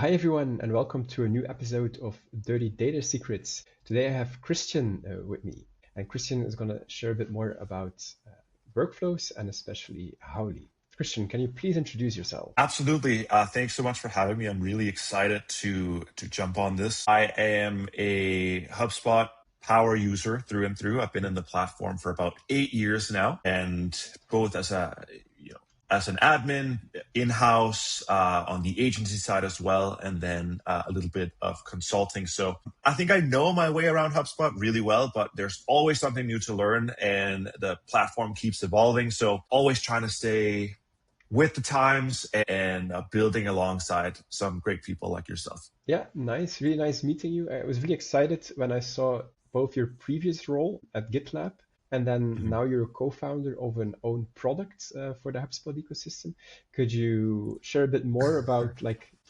Hi everyone, and welcome to a new episode of Dirty Data Secrets. Today I have Christian with me, and Christian is going to share a bit more about workflows and especially Howley. Christian, can you please introduce yourself? Absolutely. Thanks so much for having me. I'm really excited to jump on this. I am a HubSpot power user through and through. I've been in the platform for about 8 years now, and both as an admin in-house, on the agency side as well, and then a little bit of consulting. So I think I know my way around HubSpot really well, but there's always something new to learn, and the platform keeps evolving. So always trying to stay with the times and building alongside some great people like yourself. Yeah, nice, really nice meeting you. I was really excited when I saw both your previous role at GitLab and then now you're a co-founder of an own product for the HubSpot ecosystem. Could you share a bit more about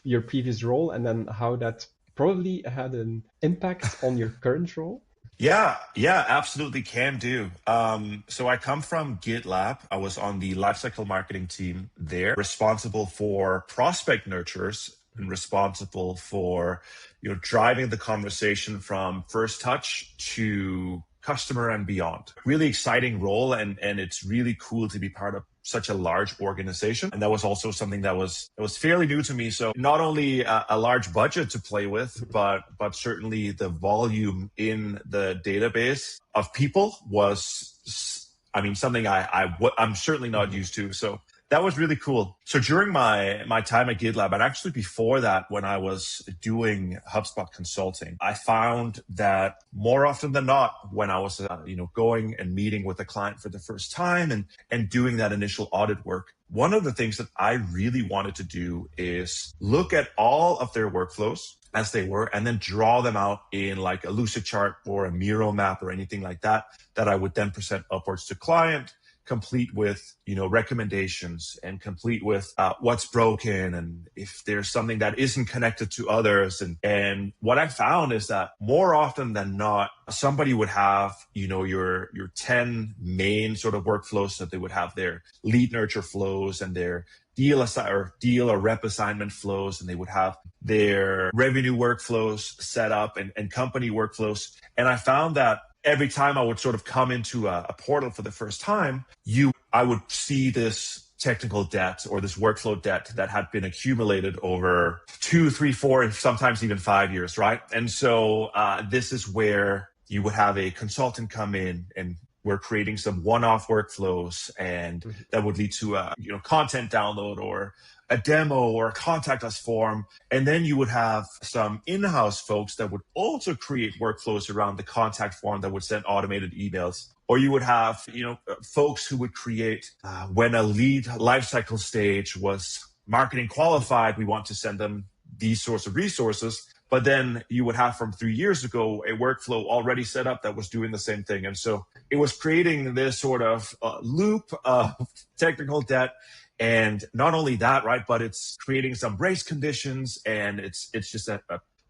your previous role and then how that probably had an impact on your current role? Yeah, absolutely can do. So I come from GitLab. I was on the lifecycle marketing team there, responsible for prospect nurturers and responsible for driving the conversation from first touch to customer and beyond. Really exciting role, and it's really cool to be part of such a large organization. And that was also something that was fairly new to me. So not only a large budget to play with, but certainly the volume in the database of people was, something I'm certainly not used to. So that was really cool. So during my time at GitLab, and actually before that, when I was doing HubSpot consulting, I found that more often than not, when I was going and meeting with a client for the first time and doing that initial audit work, one of the things that I really wanted to do is look at all of their workflows as they were, and then draw them out in like a Lucid chart or a Miro map or anything like that I would then present upwards to client, complete with recommendations and complete with what's broken and if there's something that isn't connected to others. And what I found is that more often than not, somebody would have your 10 main sort of workflows. That they would have their lead nurture flows and their deal or rep assignment flows, and they would have their revenue workflows set up and company workflows. And I found that every time I would sort of come into a portal for the first time, I would see this technical debt or this workflow debt that had been accumulated over 2, 3, 4, sometimes even 5 years, right? And so this is where you would have a consultant come in, and we're creating some one-off workflows, and that would lead to a content download or a demo or a contact us form. And then you would have some in-house folks that would also create workflows around the contact form that would send automated emails. Or you would have, folks who would create when a lead lifecycle stage was marketing qualified, we want to send them these sorts of resources. But then you would have from 3 years ago a workflow already set up that was doing the same thing. And so it was creating this sort of loop of technical debt. And not only that, right, but it's creating some race conditions, and it's just a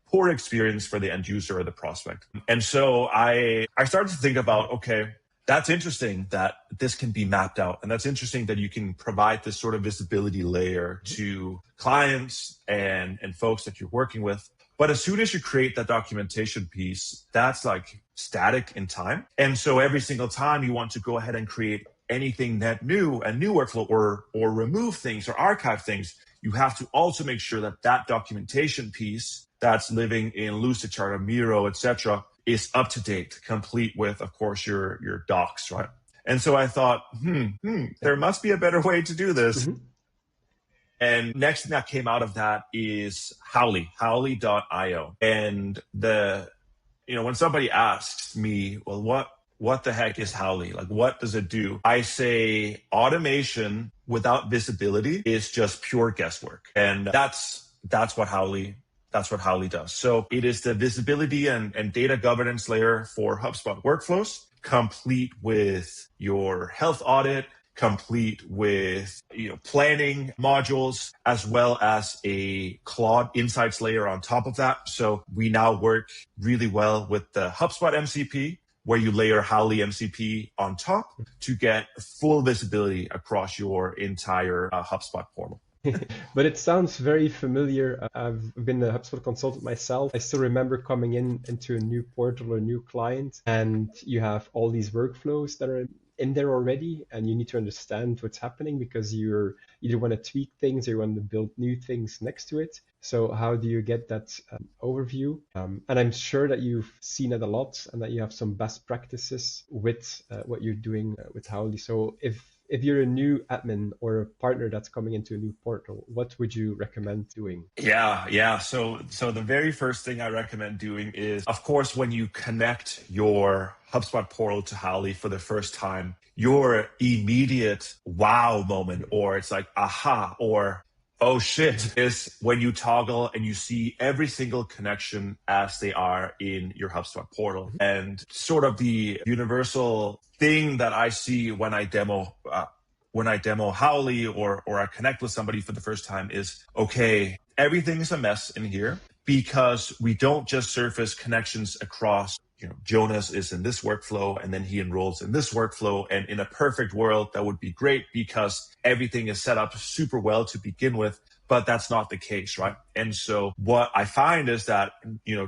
poor experience for the end user or the prospect. And so I started to think about, okay, that's interesting that this can be mapped out. And that's interesting that you can provide this sort of visibility layer to clients and folks that you're working with. But as soon as you create that documentation piece, that's like static in time. And so every single time you want to go ahead and create anything net new, a new workflow, or remove things or archive things, you have to also make sure that that documentation piece that's living in Lucidchart or Miro, etc., is up to date, complete with, of course, your docs, right? And so I thought, there must be a better way to do this. Mm-hmm. And next thing that came out of that is Howley.io. And when somebody asks me, well, what the heck is Howley? Like, what does it do? I say automation without visibility is just pure guesswork. And that's what Howley does. So it is the visibility and data governance layer for HubSpot workflows, complete with your health audit, complete with planning modules, as well as a Claude Insights layer on top of that. So we now work really well with the HubSpot MCP, where you layer Howley MCP on top to get full visibility across your entire HubSpot portal. But it sounds very familiar. I've been a HubSpot consultant myself. I still remember coming into a new portal or a new client, and you have all these workflows that are in there already, and you need to understand what's happening because you're either want to tweak things or you want to build new things next to it. So how do you get that overview? And I'm sure that you've seen it a lot and that you have some best practices with what you're doing with Howley. So if you're a new admin or a partner that's coming into a new portal, what would you recommend doing? Yeah. So the very first thing I recommend doing is, of course, when you connect your HubSpot portal to Howley for the first time, your immediate wow moment, or it's like, aha, or oh shit, is when you toggle and you see every single connection as they are in your HubSpot portal. And sort of the universal thing that I see when I demo Howley or I connect with somebody for the first time is, okay, everything is a mess in here because we don't just surface connections across, Jonas is in this workflow and then he enrolls in this workflow. And in a perfect world, that would be great because everything is set up super well to begin with. But that's not the case, right? And so what I find is that,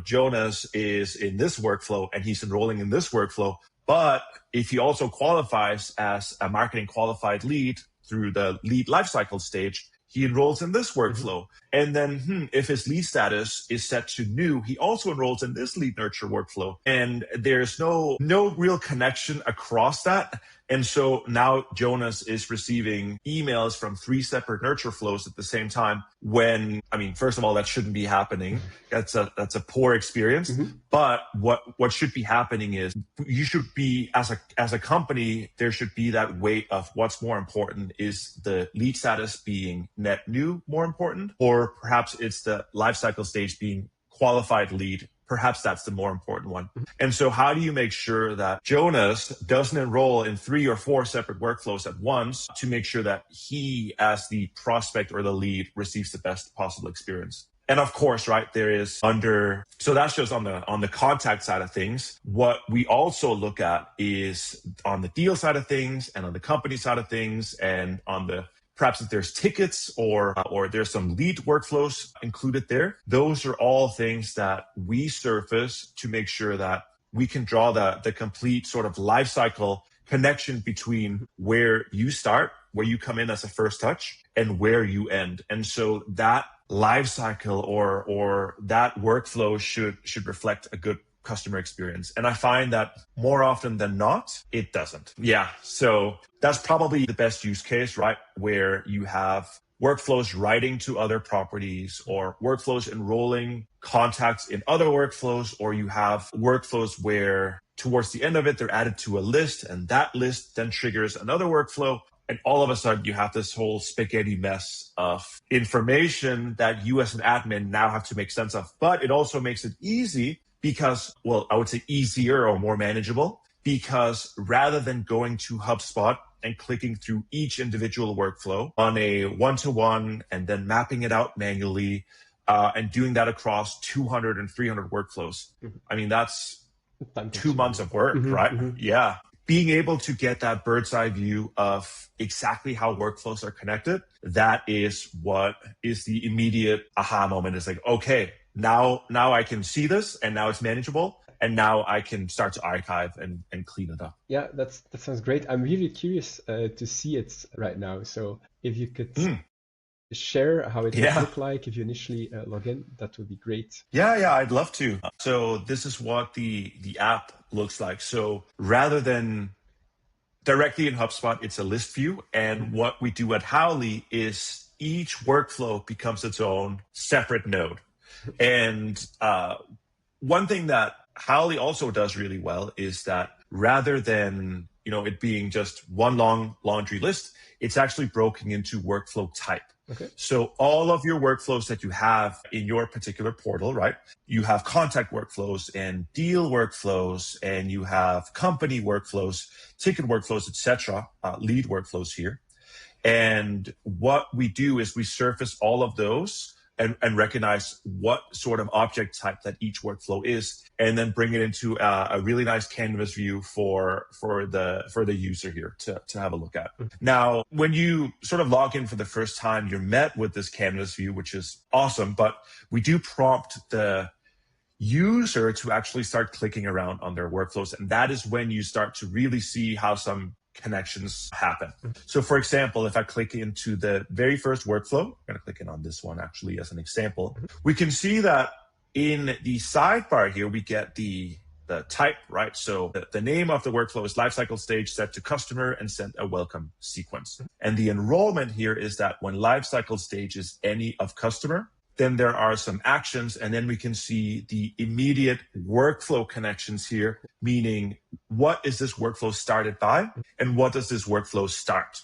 Jonas is in this workflow and he's enrolling in this workflow. But if he also qualifies as a marketing qualified lead through the lead lifecycle stage, he enrolls in this workflow. And then if his lead status is set to new, he also enrolls in this lead nurture workflow. And there's no real connection across that. And so now Jonas is receiving emails from 3 separate nurture flows at the same time when, first of all, that shouldn't be happening. That's a poor experience. But what should be happening is you should be, as a company, there should be that weight of what's more important. Is the lead status being net new more important? Or perhaps it's the lifecycle stage being qualified lead. Perhaps that's the more important one. And so how do you make sure that Jonas doesn't enroll in 3 or 4 separate workflows at once to make sure that he, as the prospect or the lead, receives the best possible experience? And of course, right, so that's just on the contact side of things. What we also look at is on the deal side of things and on the company side of things and on the perhaps if there's tickets or there's some lead workflows included there. Those are all things that we surface to make sure that we can draw the complete sort of life cycle connection between where you start, where you come in as a first touch, and where you end. And so that life cycle or that workflow should reflect a good customer experience. And I find that more often than not, it doesn't. Yeah. So that's probably the best use case, right? Where you have workflows writing to other properties or workflows enrolling contacts in other workflows, or you have workflows where towards the end of it, they're added to a list and that list then triggers another workflow. And all of a sudden you have this whole spaghetti mess of information that you as an admin now have to make sense of. But it also makes it easy because, well, I would say easier or more manageable, because rather than going to HubSpot and clicking through each individual workflow on a one-to-one and then mapping it out manually and doing that across 200 and 300 workflows. That's 2 months of work, right? Yeah. Being able to get that bird's eye view of exactly how workflows are connected, that is what is the immediate aha moment. It's like, okay, now I can see this and now it's manageable. And now I can start to archive and clean it up. Yeah, that sounds great. I'm really curious to see it right now. So if you could share how it would look like if you initially log in, that would be great. Yeah, I'd love to. So this is what the app looks like. So rather than directly in HubSpot, it's a list view. And what we do at Howley is each workflow becomes its own separate node. And one thing that Howley also does really well is that rather than it being just one long laundry list, it's actually broken into workflow type. Okay. So all of your workflows that you have in your particular portal, right? You have contact workflows and deal workflows, and you have company workflows, ticket workflows, etc., lead workflows here. And what we do is we surface all of those and recognize what sort of object type that each workflow is, and then bring it into a really nice canvas view for the user here to have a look at. Now, when you sort of log in for the first time, you're met with this canvas view, which is awesome, but we do prompt the user to actually start clicking around on their workflows. And that is when you start to really see how some connections happen. So for example, if I click into the very first workflow, I'm going to click in on this one actually as an example, we can see that in the sidebar here, we get the type, right? So the name of the workflow is lifecycle stage set to customer and send a welcome sequence. And the enrollment here is that when lifecycle stage is any of customer, then there are some actions, and then we can see the immediate workflow connections here, meaning what is this workflow started by and what does this workflow start?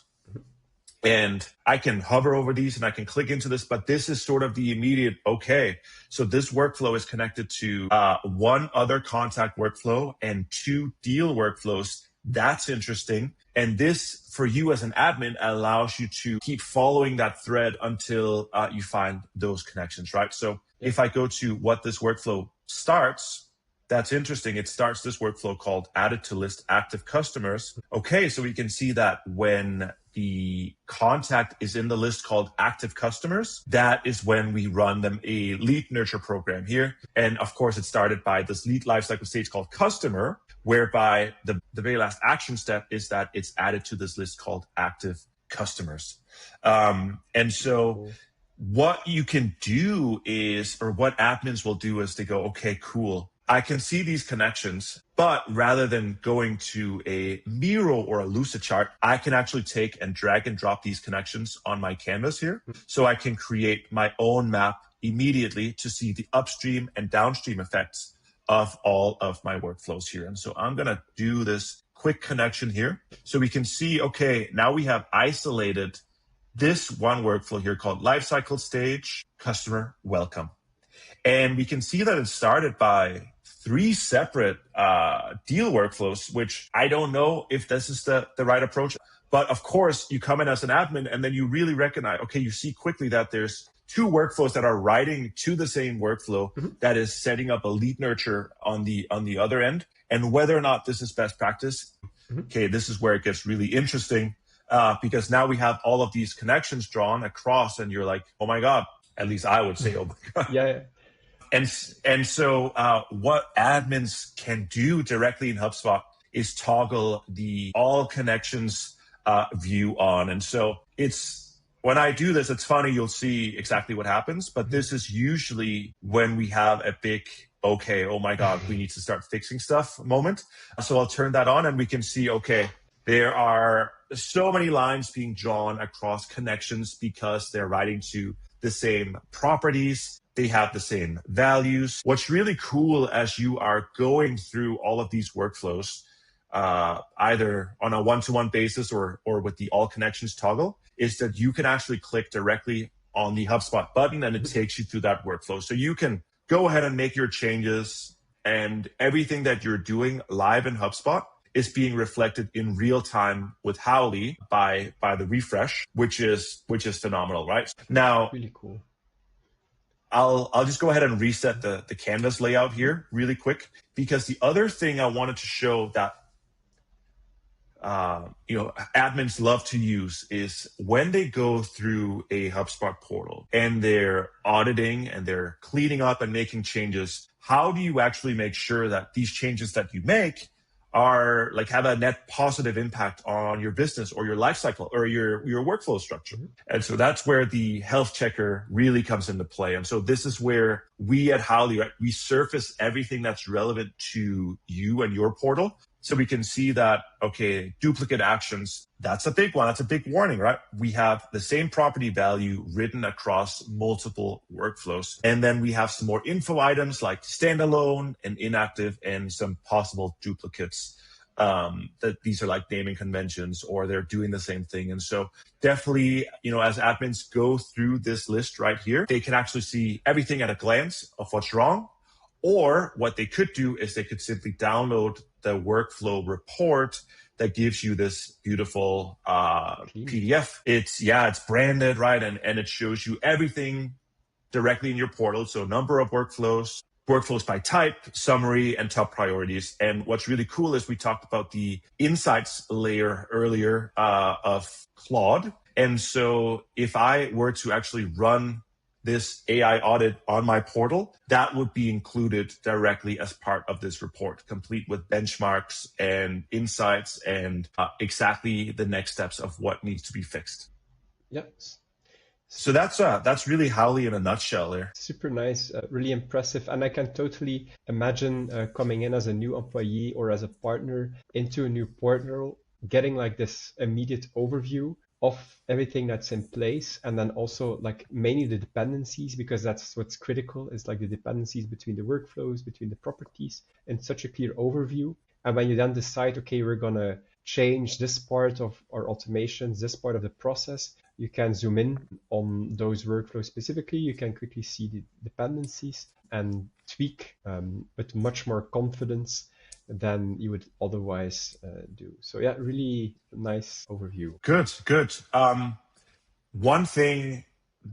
And I can hover over these and I can click into this, but this is sort of the immediate, okay, so this workflow is connected to one other contact workflow and 2 deal workflows. That's interesting. And this, for you as an admin, allows you to keep following that thread until you find those connections, right? So if I go to what this workflow starts, that's interesting. It starts this workflow called added to list active customers. Okay, so we can see that when the contact is in the list called active customers, that is when we run them a lead nurture program here. And of course, it started by this lead lifecycle stage called customer, whereby the very last action step is that it's added to this list called active customers. And so what you can do is, or what admins will do is they go, okay, cool. I can see these connections, but rather than going to a Miro or a Lucidchart, I can actually take and drag and drop these connections on my canvas here. So I can create my own map immediately to see the upstream and downstream effects of all of my workflows here. And so I'm going to do this quick connection here. So we can see, okay, now we have isolated this one workflow here called lifecycle stage, customer welcome. And we can see that it started by 3 separate deal workflows, which I don't know if this is the right approach. But of course, you come in as an admin and then you really recognize, okay, you see quickly that there's 2 workflows that are writing to the same workflow that is setting up a lead nurture on the other end. And whether or not this is best practice, okay, this is where it gets really interesting because now we have all of these connections drawn across and you're like, oh my God, at least I would say, oh my God. Yeah. And so what admins can do directly in HubSpot is toggle the all connections view on. And so when I do this, it's funny, you'll see exactly what happens, but this is usually when we have a big, okay, oh my God, we need to start fixing stuff moment. So I'll turn that on and we can see, okay, there are so many lines being drawn across connections because they're writing to the same properties. They have the same values. What's really cool as you are going through all of these workflows, either on a one-to-one basis or with the all connections toggle, is that you can actually click directly on the HubSpot button and it takes you through that workflow. So you can go ahead and make your changes, and everything that you're doing live in HubSpot is being reflected in real time with Howley by the refresh, which is phenomenal, right? Now, really cool. I'll just go ahead and reset the canvas layout here really quick, because the other thing I wanted to show that admins love to use is when they go through a HubSpot portal and they're auditing and they're cleaning up and making changes. How do you actually make sure that these changes that you make are have a net positive impact on your business or your life cycle or your workflow structure? And so that's where the health checker really comes into play. And so this is where we at Howley, right, we surface everything that's relevant to you and your portal. So we can see that, okay, duplicate actions, that's a big one. That's a big warning, right? We have the same property value written across multiple workflows. And then we have some more info items like standalone and inactive and some possible duplicates that these are like naming conventions or they're doing the same thing. And so definitely, as admins go through this list right here, they can actually see everything at a glance of what's wrong. Or what they could do is they could simply download the workflow report that gives you this beautiful PDF. It's branded, right? And it shows you everything directly in your portal. So number of workflows, workflows by type, summary, and top priorities. And what's really cool is we talked about the insights layer earlier of Claude. And so if I were to actually run this AI audit on my portal, that would be included directly as part of this report, complete with benchmarks and insights and exactly the next steps of what needs to be fixed. Yep. So that's really Howley in a nutshell there. Super nice, really impressive. And I can totally imagine coming in as a new employee or as a partner into a new portal, getting like this immediate overview of everything that's in place, and then also like mainly the dependencies, because that's what's critical, is like the dependencies between the workflows, between the properties, in such a clear overview. And when you then decide, okay, we're gonna change this part of our automations, this part of the process, you can zoom in on those workflows specifically. You can quickly see the dependencies and tweak with much more confidence than you would otherwise do. So yeah, really nice overview. Good. One thing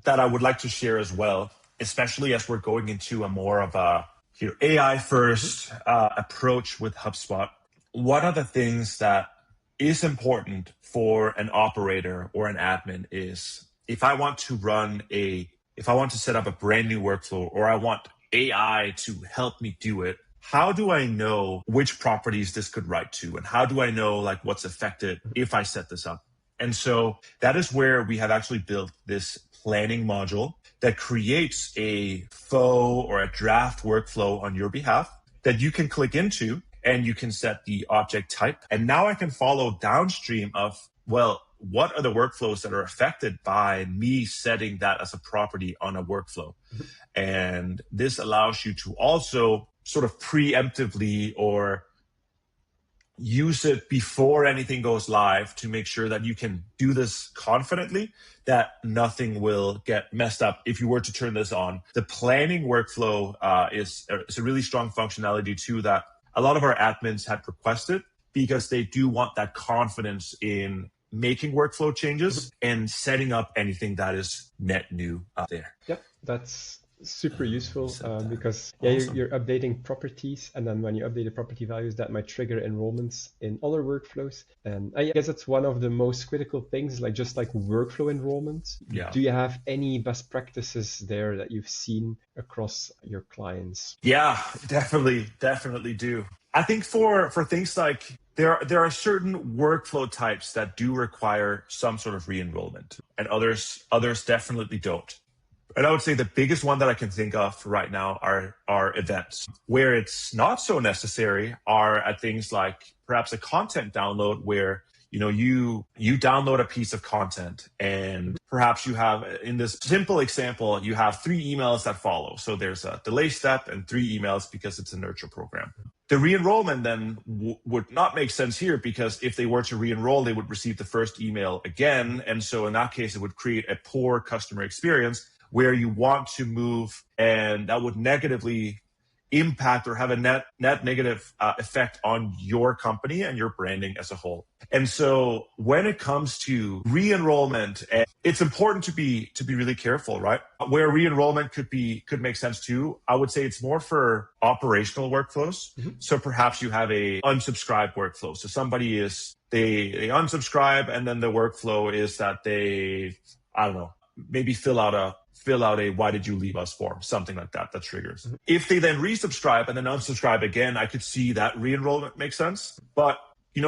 that I would like to share as well, especially as we're going into a more of a AI first approach with HubSpot, one of the things that is important for an operator or an admin is if I want to set up a brand new workflow, or I want AI to help me do it, how do I know which properties this could write to? And how do I know like what's affected if I set this up? And so that is where we have actually built this planning module that creates a faux or a draft workflow on your behalf that you can click into, and you can set the object type. And now I can follow downstream of, well, what are the workflows that are affected by me setting that as a property on a workflow? And this allows you to also sort of preemptively or use it before anything goes live to make sure that you can do this confidently, that nothing will get messed up if you were to turn this on. The planning workflow is a really strong functionality too that a lot of our admins had requested, because they do want that confidence in making workflow changes and setting up anything that is net new out there. Yep, that's super useful because Awesome. you're updating properties, and then when you update the property values, that might trigger enrollments in other workflows. And I guess that's one of the most critical things, like just like workflow enrollment. Yeah. Do you have any best practices there that you've seen across your clients? Yeah, definitely do. I think for things like there are certain workflow types that do require some sort of re-enrollment, and others definitely don't. And I would say the biggest one that I can think of right now are events. Where it's not so necessary are at things like perhaps a content download, where you download a piece of content, and perhaps you have, in this simple example, you have 3 emails that follow. So there's a delay step and 3 emails because it's a nurture program. The re-enrollment then would not make sense here, because if they were to re-enroll, they would receive the first email again. And so in that case, it would create a poor customer experience where you want to move, and that would negatively impact or have a net negative effect on your company and your branding as a whole. And so when it comes to re-enrollment, it's important to be really careful, right? Where re-enrollment could make sense too, I would say it's more for operational workflows. Mm-hmm. So perhaps you have a unsubscribe workflow. So somebody they unsubscribe, and then the workflow is that they, I don't know, maybe fill out a why did you leave us form, something like that triggers. Mm-hmm. If they then resubscribe and then unsubscribe again, I could see that re-enrollment makes sense. But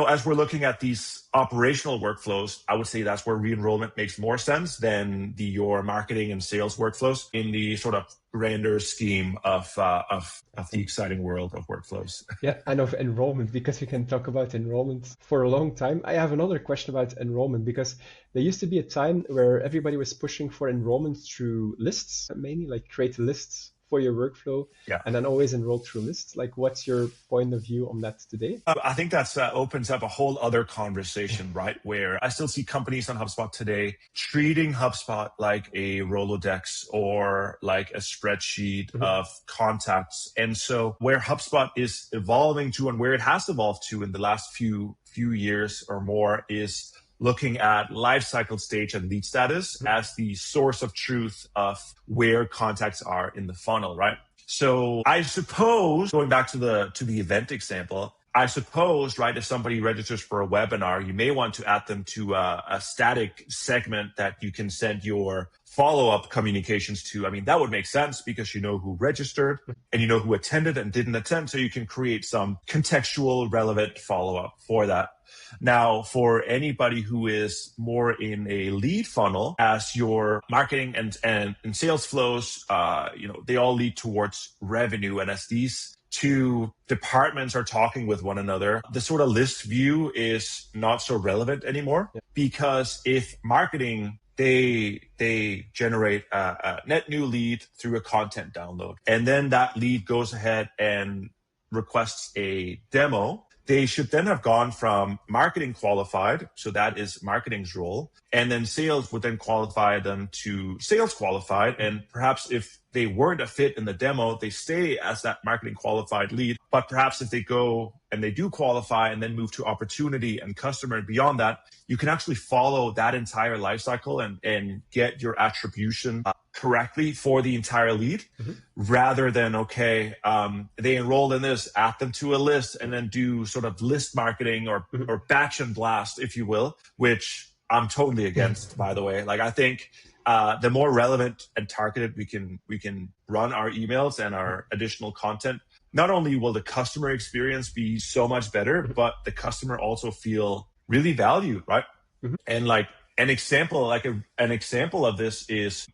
as we're looking at these operational workflows, I would say that's where re-enrollment makes more sense than your marketing and sales workflows in the sort of grander scheme of the exciting world of workflows. Yeah, and of enrollment, because we can talk about enrollment for a long time. I have another question about enrollment, because there used to be a time where everybody was pushing for enrollment through lists, mainly like create lists for your workflow, and then always enroll through lists. Like, what's your point of view on that today? I think that opens up a whole other conversation, right? Where I still see companies on HubSpot today treating HubSpot like a Rolodex or like a spreadsheet of contacts. And so where HubSpot is evolving to, and where it has evolved to in the last few years or more, is looking at lifecycle stage and lead status as the source of truth of where contacts are in the funnel, right? So I suppose, going back to the event example, I suppose, right, if somebody registers for a webinar, you may want to add them to a static segment that you can send your follow-up communications to. I mean, that would make sense because you know who registered and you know who attended and didn't attend. So you can create some contextual relevant follow-up for that. Now, for anybody who is more in a lead funnel, as your marketing and sales flows, they all lead towards revenue. And as these two departments are talking with one another, the sort of list view is not so relevant anymore, because if marketing, they generate a net new lead through a content download, and then that lead goes ahead and requests a demo, they should then have gone from marketing qualified, so that is marketing's role, and then sales would then qualify them to sales qualified. And perhaps if they weren't a fit in the demo, they stay as that marketing qualified lead. But perhaps if they go and they do qualify and then move to opportunity and customer and beyond that, you can actually follow that entire life cycle and get your attribution correctly for the entire lead, rather than, they enrolled in this, add them to a list, and then do sort of list marketing or batch and blast, if you will, which I'm totally against, by the way. Like, I think the more relevant and targeted we can run our emails and our additional content, not only will the customer experience be so much better, but the customer also feel really valued, right? And like an example of this is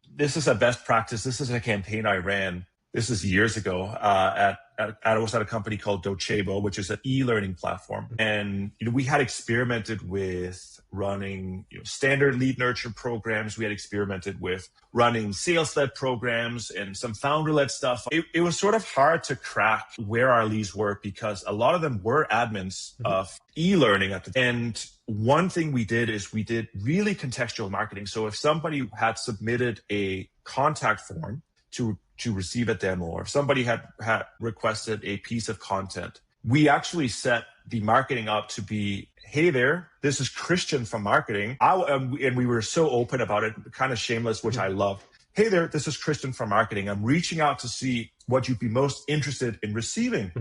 a best practice. This is a campaign I ran. This is years ago. I was at a company called Docebo, which is an e-learning platform, and we had experimented with running standard lead nurture programs. We had experimented with running sales-led programs and some founder-led stuff. It was sort of hard to crack where our leads were, because a lot of them were admins of e-learning at the end. One thing we did is we did really contextual marketing. So if somebody had submitted a contact form to receive a demo, or if somebody had requested a piece of content, we actually set the marketing up to be, hey there, this is Christian from marketing. And we were so open about it, kind of shameless, which I loved. Hey there, this is Christian from marketing. I'm reaching out to see what you'd be most interested in receiving.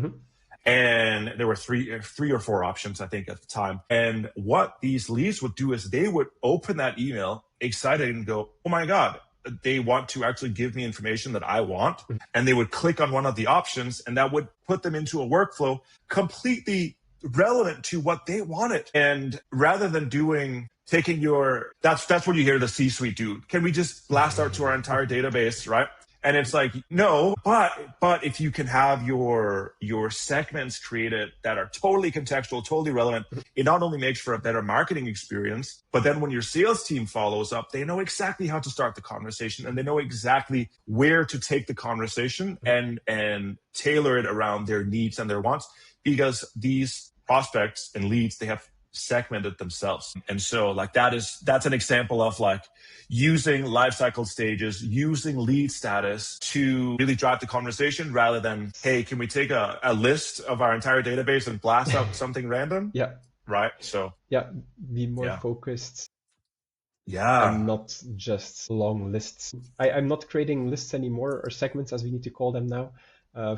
And there were three or four options, I think, at the time. And what these leads would do is they would open that email excited and go, oh my God, they want to actually give me information that I want. And they would click on one of the options, and that would put them into a workflow completely relevant to what they wanted. And rather than taking that's what you hear the C-suite do. Can we just blast out to our entire database, right? And it's like, no, but if you can have your segments created that are totally contextual, totally relevant, it not only makes for a better marketing experience, but then when your sales team follows up, they know exactly how to start the conversation, and they know exactly where to take the conversation and tailor it around their needs and their wants, because these prospects and leads, they have segmented themselves. And so that's an example of like using lifecycle stages, using lead status to really drive the conversation, rather than, hey, can we take a list of our entire database and blast out something random? Yeah. Right. So be more focused. Yeah. And not just long lists. I'm not creating lists anymore, or segments as we need to call them now,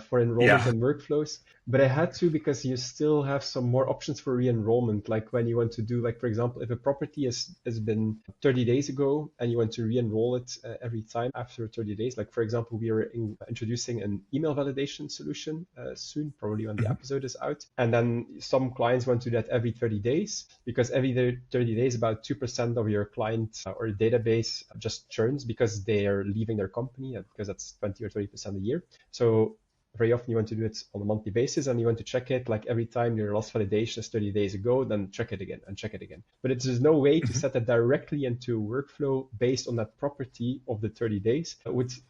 for enrollment and workflows. But I had to, because you still have some more options for re-enrollment. Like when you want to do, like, for example, if a property has been 30 days ago and you want to re-enroll it every time after 30 days. Like, for example, we are introducing an email validation solution soon, probably when the episode is out. And then some clients want to do that every 30 days, because every 30 days, about 2% of your client or database just churns because they are leaving their company, because that's 20 or 30% a year. So very often you want to do it on a monthly basis, and you want to check it like every time your last validation is 30 days ago, then check it again and check it again. But there's no way to set that directly into workflow based on that property of the 30 days.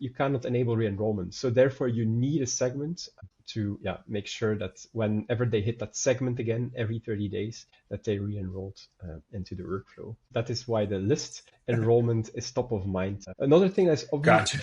You cannot enable re-enrollment. So therefore you need a segment to make sure that whenever they hit that segment again every 30 days, that they re-enrolled into the workflow. That is why the list enrollment is top of mind. Another thing that's Gotcha.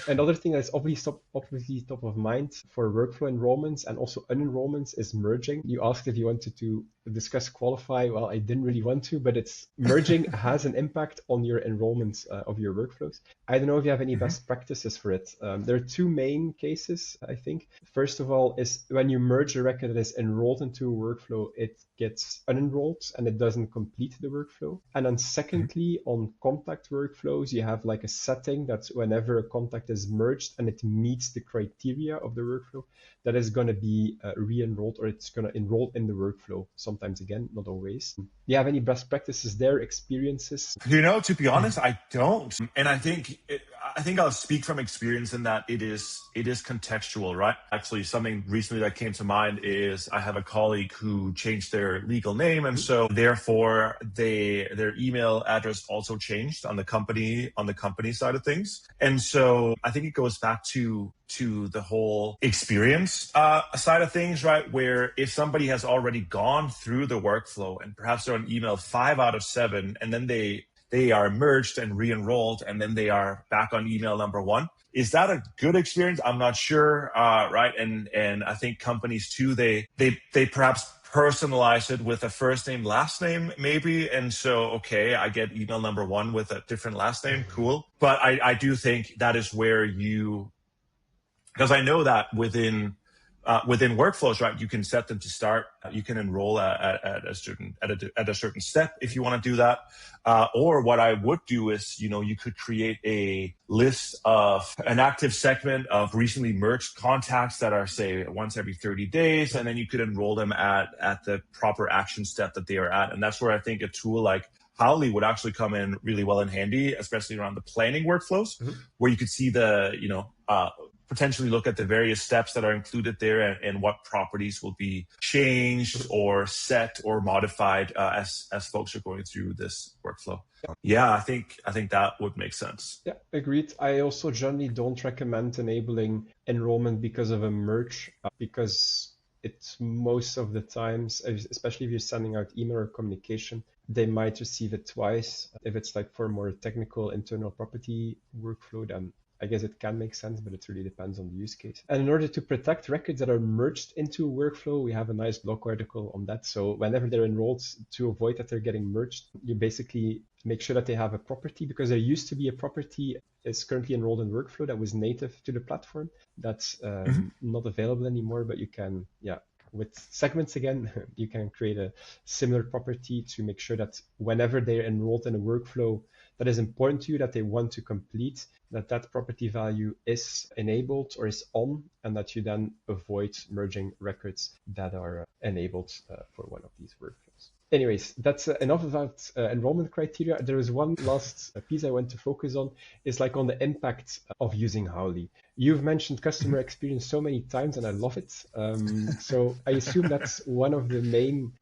obviously top of mind for workflow enrollments and also unenrollments is merging. You asked if you wanted to discuss Koalify. Well, I didn't really want to, but it's merging has an impact on your enrollment of your workflows. I don't know if you have any best practices for it. There are two main cases, I think. First of all is when you merge a record that is enrolled into a workflow, it gets unenrolled and it doesn't complete the workflow. And then secondly, on contact workflows, you have like a setting that whenever a contact is merged and it meets the criteria of the workflow, that is going to be re-enrolled, or it's going to enroll in the workflow. Sometimes again, not always. Do you have any best practices there, experiences? To be honest, I don't. And I think I'll speak from experience in that it is contextual, right? Actually, something recently that came to mind is I have a colleague who changed their legal name, and so therefore their email address also changed on the company side of things. And so I think it goes back to the whole experience side of things, right? Where if somebody has already gone through the workflow and perhaps they're on email 5 out of 7, and then they are merged and re-enrolled, and then they are back on email number 1. Is that a good experience? I'm not sure, right? And I think companies too, they perhaps personalize it with a first name, last name, maybe. And so, okay, I get email number 1 with a different last name, cool. But I do think that is where because I know that within workflows, right, you can set them to start. You can enroll at a certain step if you want to do that. Or what I would do is, you could create a list of an active segment of recently merged contacts that are, say, once every 30 days, and then you could enroll them at the proper action step that they are at. And that's where I think a tool like Howly would actually come in really well in handy, especially around the planning workflows, where you could see potentially look at the various steps that are included there and what properties will be changed or set or modified as folks are going through this workflow. Yeah, I think that would make sense. Yeah, agreed. I also generally don't recommend enabling enrollment because of a merge, because it's most of the times, especially if you're sending out email or communication, they might receive it twice. If it's like for a more technical internal property workflow, then I guess it can make sense, but it really depends on the use case. And in order to protect records that are merged into a workflow, we have a nice blog article on that. So whenever they're enrolled, to avoid that they're getting merged, you basically make sure that they have a property, because there used to be a property is currently enrolled in workflow that was native to the platform. That's not available anymore, but you can, with segments again, you can create a similar property to make sure that whenever they're enrolled in a workflow that is important to you, that they want to complete, that property value is enabled or is on, and that you then avoid merging records that are enabled for one of these workflows. Anyways, that's enough about enrollment criteria. There is one last piece I want to focus on, is like on the impact of using Howly. You've mentioned customer experience so many times, and I love it. So I assume that's one of the main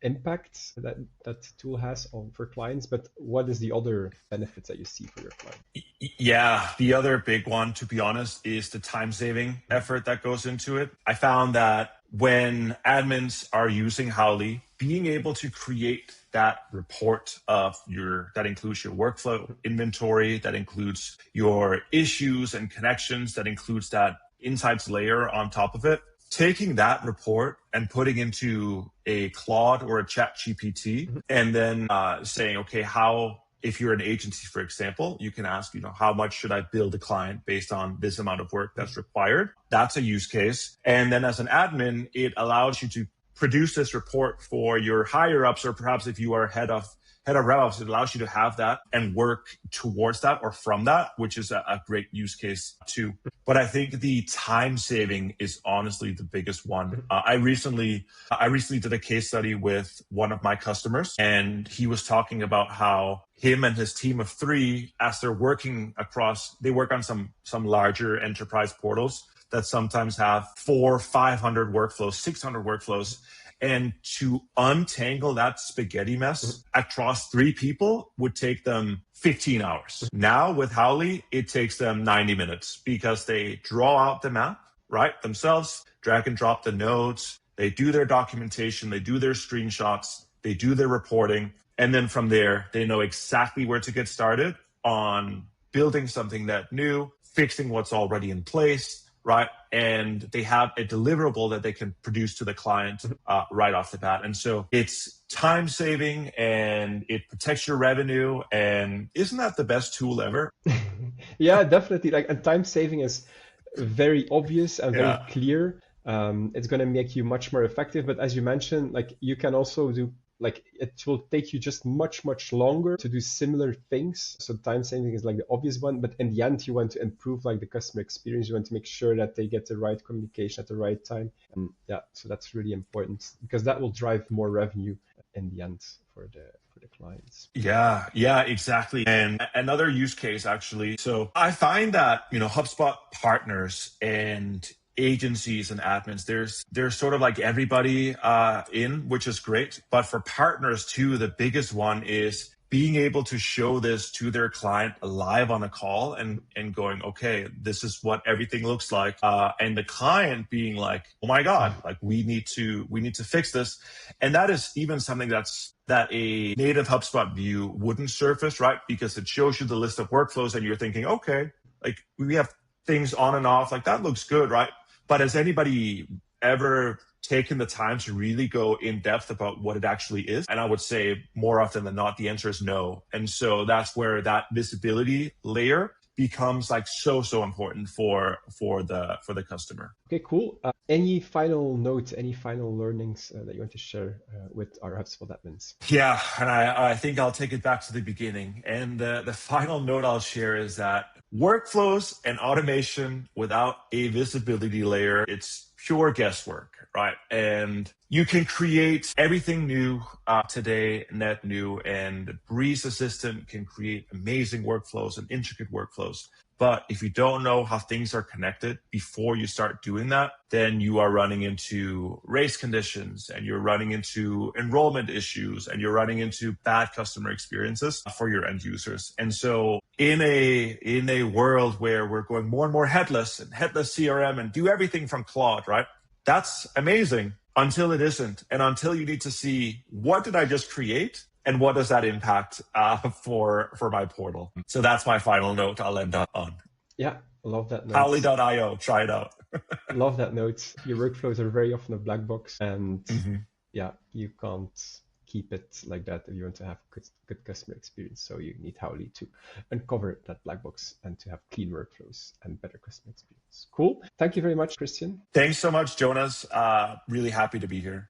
impacts that tool has for clients, but what is the other benefits that you see for your client? Yeah, the other big one, to be honest, is the time-saving effort that goes into it. I found that when admins are using Howly, being able to create that report that includes your workflow inventory, that includes your issues and connections, that includes that insights layer on top of it, taking that report and putting into a Claude or a Chat GPT, and then saying, okay, if you're an agency, for example, you can ask, how much should I bill the client based on this amount of work that's required? That's a use case. And then as an admin, it allows you to produce this report for your higher ups, or perhaps if you are head of RevOps, it allows you to have that and work towards that or from that, which is a great use case too. But I think the time saving is honestly the biggest one. I recently did a case study with one of my customers, and he was talking about how him and his team of 3, as they're working they work on some larger enterprise portals that sometimes have 400-500 workflows, 600 workflows. And to untangle that spaghetti mess across 3 people would take them 15 hours. Now with Howly, it takes them 90 minutes because they draw out the map, right, themselves, drag and drop the nodes, they do their documentation, they do their screenshots, they do their reporting, and then from there, they know exactly where to get started. on building something that new, fixing what's already in place, right? And they have a deliverable that they can produce to the client right off the bat. And so it's time saving and it protects your revenue. And isn't that the best tool ever? Yeah, definitely. Like, and time saving is very obvious and very Yeah. clear. It's going to make you much more effective. But as you mentioned, like you can also do, like it will take you just much longer to do similar things. So time saving is like the obvious one, but in the end, you want to improve like the customer experience. You want to make sure that they get the right communication at the right time. Yeah, so that's really important because that will drive more revenue in the end for the clients. Yeah, exactly. And another use case, actually. So I find that, HubSpot partners and agencies and admins, there's sort of like everybody in, which is great. But for partners too, the biggest one is being able to show this to their client live on a call and going, okay, this is what everything looks like. And the client being like, oh my God, like we need to fix this. And that is even something that a native HubSpot view wouldn't surface, right? Because it shows you the list of workflows and you're thinking, okay, like we have things on and off, like that looks good, right? But has anybody ever taken the time to really go in depth about what it actually is? And I would say more often than not, the answer is no. And so that's where that visibility layer becomes like so important for the customer. Okay, cool. Any final notes, any final learnings that you want to share with our HubSpot admins? Yeah, and I think I'll take it back to the beginning. And the final note I'll share is that workflows and automation without a visibility layer, it's pure guesswork, right? And you can create everything new today, net new, and Breeze Assistant can create amazing workflows and intricate workflows. But if you don't know how things are connected before you start doing that, then you are running into race conditions and you're running into enrollment issues and you're running into bad customer experiences for your end users. And so in a world where we're going more and more headless and headless CRM and do everything from Claude, right? That's amazing until it isn't. And until you need to see, what did I just create? And what does that impact for my portal? So that's my final note I'll end up on. Yeah, love that note. Poly.io, try it out. Love that note. Your workflows are very often a black box, and yeah, you can't keep it like that if you want to have good customer experience. So you need Howley to uncover that black box and to have clean workflows and better customer experience. Cool. Thank you very much, Christian. Thanks so much, Jonas. Really happy to be here.